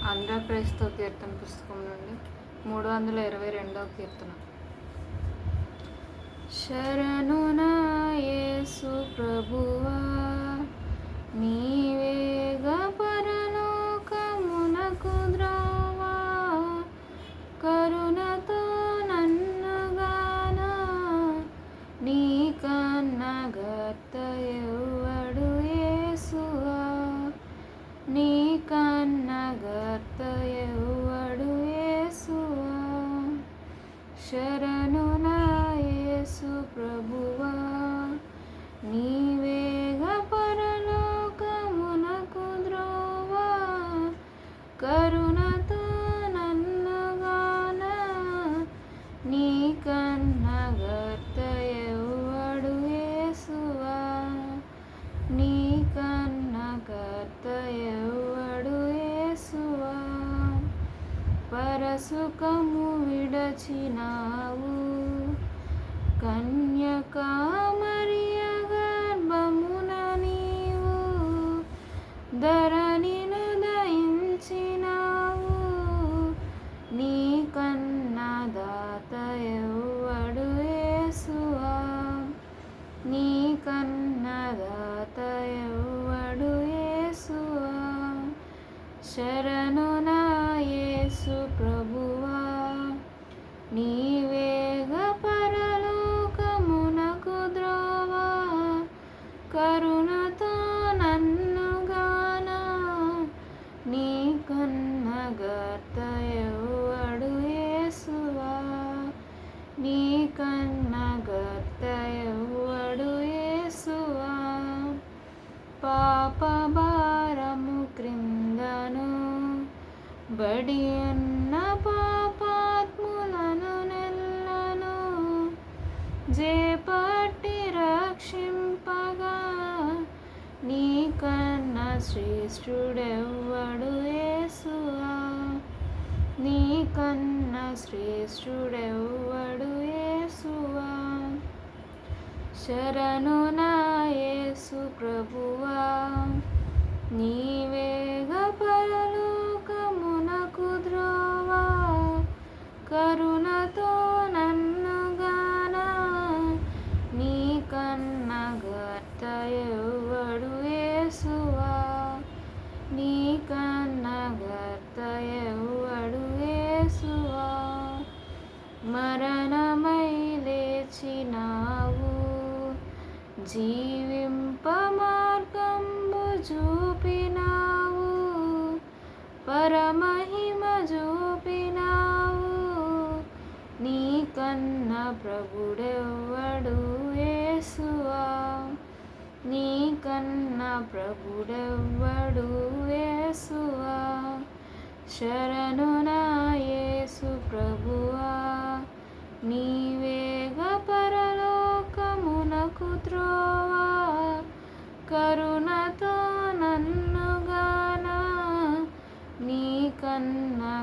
ఆంధ్రప్రదేశ్తో కీర్తన పుస్తకం నుండి 322వ కీర్తన. శరణు నా యేసు ప్రభువా, నీవేగా పరలోకమునకు ద్రోవా, కరుణతో నన్నుగానా, నీకన్నా గర్త ఎవ్వడు యేసువా, నీకన్నా గర్త ఎవ్వడు యేసువా. శరణు నా యేసు ప్రభువా, నీవేగా పరలోకమునకు ద్రోవా, కరుణతో నన్నుగానా, నీకన్నా గర్త ఎవ్వడు యేసువా, నీకన్నా గర్త ఎవ్వడు యేసువా. పరసుఖము విడచినావు, కన్యకా మరియ గర్భమున నీవు, ధరణిను దయించినావు, నీకన్నా దాత ఎవ్వడు యేసువా, నీకన్నా దాత ఎవ్వడు యేసువా. శరణు నా యేసు ప్రభువా, నీవేగా పరలోకమునకు ద్రోవా, కరుణతో నన్నుగానా, నీకన్నా గర్త ఎవ్వడు యేసువా, నీకన్నా గర్త ఎవ్వడు యేసువా. పాప భారము క్రిందను బడి ఉన్న పాపాత్ములను నెల్లను చేపట్టి రక్షింపగా, నీకన్నా శ్రేష్ఠుడెవ్వడు యేసువా, నీకన్నా శ్రేష్ఠుడెవ్వడు యేసువా. శరణు నా యేసు ప్రభువా, నీవేగా పరలోకమునకు ద్రోవా, కరుణతో నన్నుగానా, నీకన్నా గర్త ఎవ్వడు యేసువా, నీకన్నా గర్త ఎవ్వడు యేసువా. మరణమై లేచినావు, జీవింప మార్గంబు చూపినావు, పరమహిమ చూపినావు, నీకన్నా ప్రభుడెవ్వడు యేసువా, నీకన్నా ప్రభుడెవ్వడు యేసువా. శరణు నా యేసు ప్రభువా, నీవేగా పరలోకమునకు త్రోవా, కరుణతో నన్నుగానా, నీకన్నా